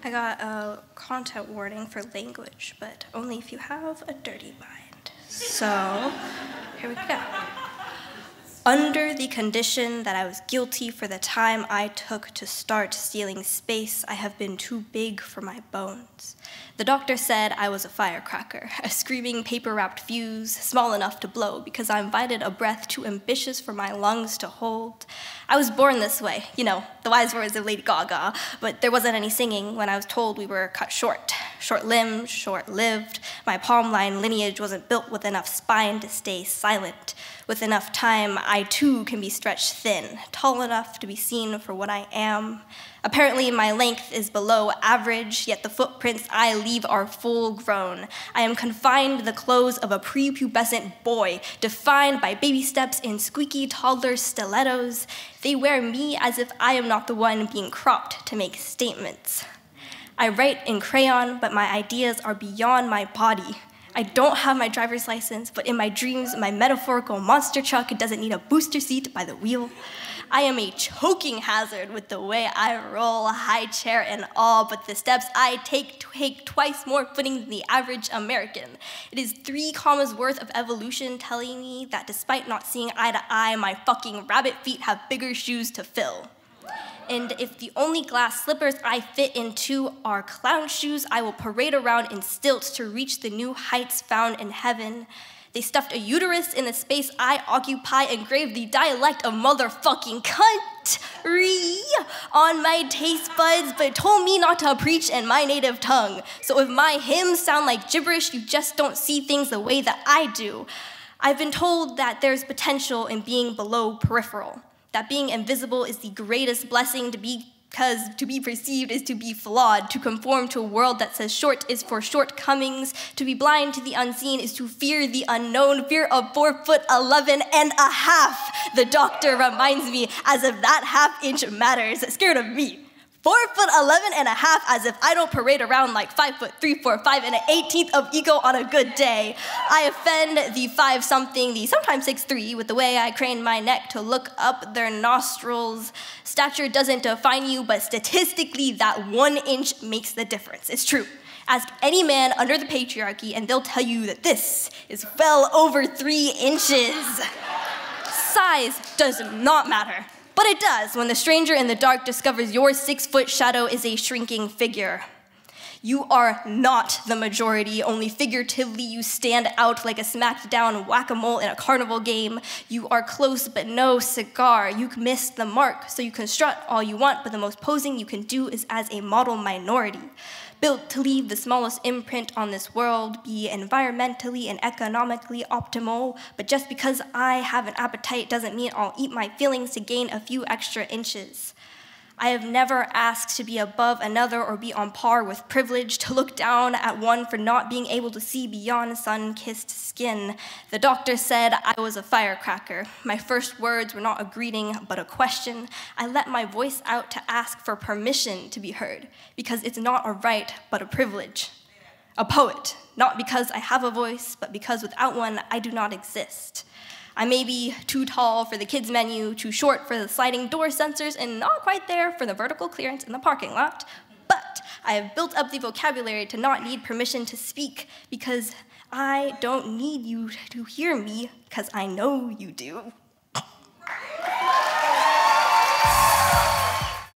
I got a content warning for language, but only if you have a dirty mind. So, here we go. Under the condition that I was guilty for the time I took to start stealing space, I have been too big for my bones. The doctor said I was a firecracker, a screaming paper-wrapped fuse, small enough to blow because I invited a breath too ambitious for my lungs to hold. I was born this way, you know, the wise words of Lady Gaga, but there wasn't any singing when I was told we were cut short. Short-limbed, short-lived. My palm line lineage wasn't built with enough spine to stay silent. With enough time, I too can be stretched thin, tall enough to be seen for what I am. Apparently, my length is below average, yet the footprints I leave are full-grown. I am confined to the clothes of a prepubescent boy, defined by baby steps in squeaky toddler stilettos. They wear me as if I am not the one being cropped to make statements. I write in crayon, but my ideas are beyond my body. I don't have my driver's license, but in my dreams, my metaphorical monster truck doesn't need a booster seat by the wheel. I am a choking hazard with the way I roll, high chair and all, but the steps I take twice more footing than the average American. It is 3 commas worth of evolution telling me that despite not seeing eye to eye, my fucking rabbit feet have bigger shoes to fill. And if the only glass slippers I fit into are clown shoes, I will parade around in stilts to reach the new heights found in heaven. They stuffed a uterus in the space I occupy, engraved the dialect of motherfucking country on my taste buds, but told me not to preach in my native tongue. So if my hymns sound like gibberish, you just don't see things the way that I do. I've been told that there's potential in being below peripheral, that being invisible is the greatest blessing because to be perceived is to be flawed, to conform to a world that says short is for shortcomings, to be blind to the unseen is to fear the unknown, fear of 4'11.5". The doctor reminds me as if that half-inch matters, scared of me. 4'11.5", as if I don't parade around like 5'3", 4, 5 and an 18th of ego on a good day. I offend the 5-something, the sometimes 6'3", with the way I crane my neck to look up their nostrils. Stature doesn't define you, but statistically, that 1 inch makes the difference. It's true. Ask any man under the patriarchy, and they'll tell you that this is well over 3 inches. Size does not matter. But it does when the stranger in the dark discovers your 6-foot shadow is a shrinking figure. You are not the majority, only figuratively you stand out like a smacked down whack-a-mole in a carnival game. You are close but no cigar. You missed the mark, so you can strut all you want, but the most posing you can do is as a model minority. Built to leave the smallest imprint on this world, be environmentally and economically optimal, but just because I have an appetite doesn't mean I'll eat my feelings to gain a few extra inches. I have never asked to be above another or be on par with privilege, to look down at one for not being able to see beyond sun-kissed skin. The doctor said I was a firecracker. My first words were not a greeting, but a question. I let my voice out to ask for permission to be heard, because it's not a right, but a privilege. A poet, not because I have a voice, but because without one, I do not exist. I may be too tall for the kids menu, too short for the sliding door sensors, and not quite there for the vertical clearance in the parking lot, but I have built up the vocabulary to not need permission to speak, because I don't need you to hear me, because I know you do.